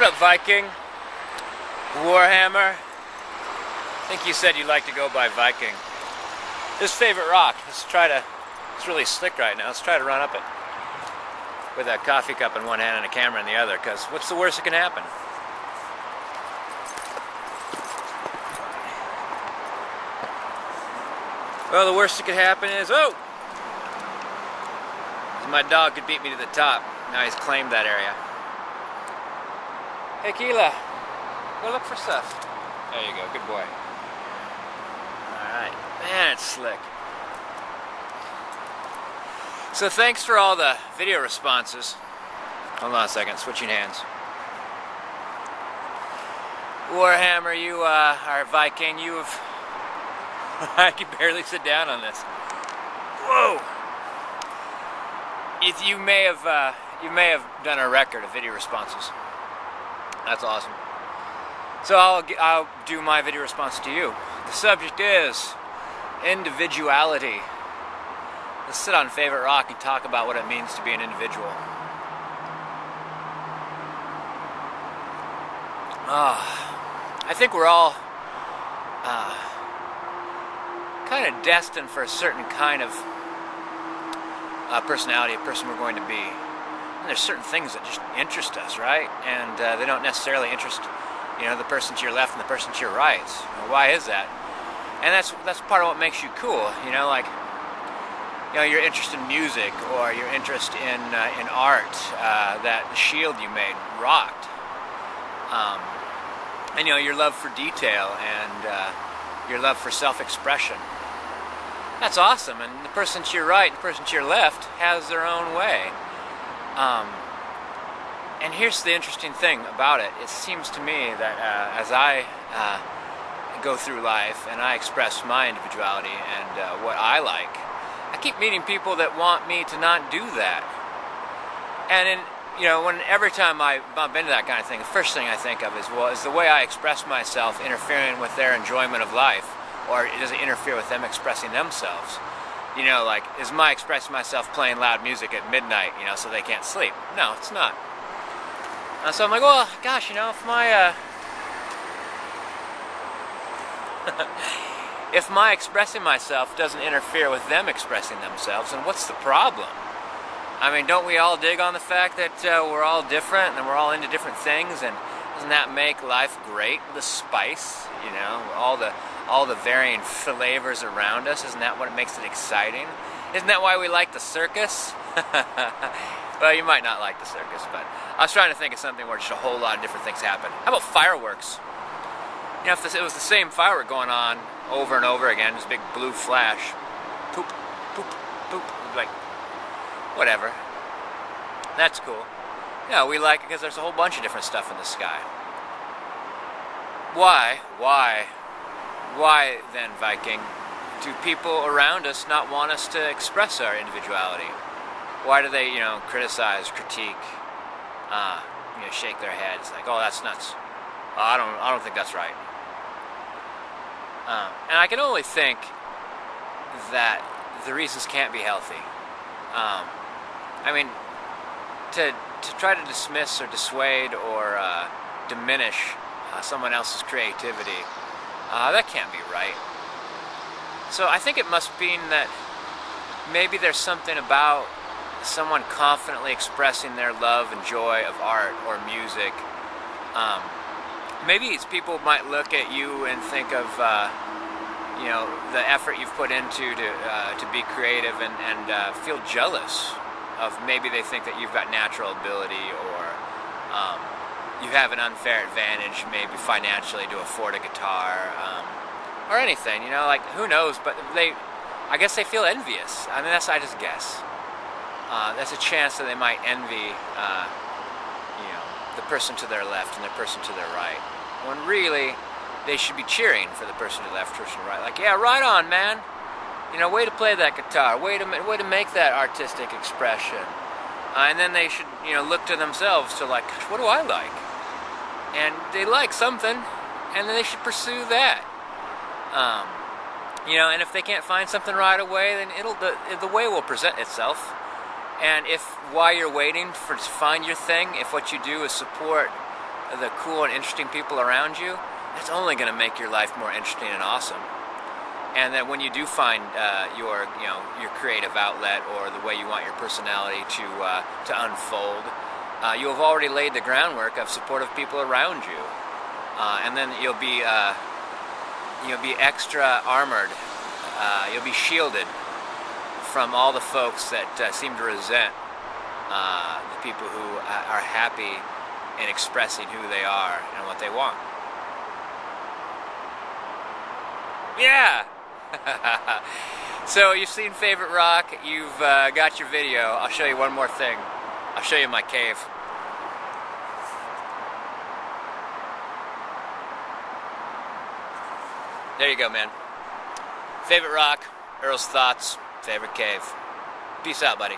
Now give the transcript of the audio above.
up, Viking? Warhammer? I think you said you like to go by Viking. This favorite rock. Let's try to. It's really slick right now. Let's try to run up it with a coffee cup in one hand and a camera in the other. Because what's the worst that can happen? Well, the worst that could happen is my dog could beat me to the top. Now he's claimed that area. Hey, Keela, go look for stuff. There you go, good boy. Alright, man, it's slick. So thanks for all the video responses. Hold on a second, switching hands. Warhammer, you are Viking, you have... I can barely sit down on this. Whoa! You may have done a record of video responses. That's awesome. So I'll do my video response to you. The subject is individuality. Let's sit on Favorite Rock and talk about what it means to be an individual. I think we're all kind of destined for a certain kind of personality, a person we're going to be. And there's certain things that just interest us, right? And they don't necessarily interest, the person to your left and the person to your right. Why is that? And that's part of what makes you cool. Your interest in music or your interest in art. That shield you made rocked. And your love for detail and your love for self-expression. That's awesome, and the person to your right and the person to your left has their own way. And here's the interesting thing about it. It seems to me that as I go through life and I express my individuality and what I like, I keep meeting people that want me to not do that. And every time I bump into that kind of thing, the first thing I think of is the way I express myself interfering with their enjoyment of life? Or does it interfere with them expressing themselves? Is my expressing myself playing loud music at midnight, so they can't sleep? No, it's not. So I'm like, well, gosh, if my if my expressing myself doesn't interfere with them expressing themselves, then what's the problem? I mean, don't we all dig on the fact that we're all different and we're all into different things, and doesn't that make life great? The spice, all the varying flavors around us, isn't that what makes it exciting? Isn't that why we like the circus? Well, you might not like the circus, but I was trying to think of something where just a whole lot of different things happen. How about fireworks? If it was the same firework going on over and over again, this big blue flash, poop, poop, poop, like, whatever. That's cool. We like it because there's a whole bunch of different stuff in the sky. Why then, Viking, do people around us not want us to express our individuality? Why do they, criticize, critique, shake their heads like, oh, that's nuts. Oh, I don't think that's right. And I can only think that the reasons can't be healthy. To try to dismiss or dissuade or diminish someone else's creativity, that can't be right. So I think it must mean that maybe there's something about someone confidently expressing their love and joy of art or music. Maybe it's people might look at you and think of the effort you've put into to be creative and feel jealous of, maybe they think that you've got natural ability, or you have an unfair advantage maybe financially to afford a guitar, or anything, who knows, but I guess they feel envious. I just guess. That's a chance that they might envy, the person to their left and the person to their right, when really they should be cheering for the person to the left, person to the right. Like, yeah, right on, man. Way to play that guitar. Way to make that artistic expression. And then they should, look to themselves to like, what do I like? And they like something, and then they should pursue that. And if they can't find something right away, then the way will present itself. And if while you're waiting to find your thing, if what you do is support the cool and interesting people around you, that's only going to make your life more interesting and awesome. And that when you do find your creative outlet or the way you want your personality to unfold, you have already laid the groundwork of supportive people around you, and then you'll be extra armored. You'll be shielded from all the folks that seem to resent the people who are happy in expressing who they are and what they want. Yeah. So you've seen Favorite Rock, you've got your video. I'll show you one more thing. I'll show you my cave. There you go, man. Favorite Rock, Earl's Thoughts, Favorite Cave. Peace out, buddy.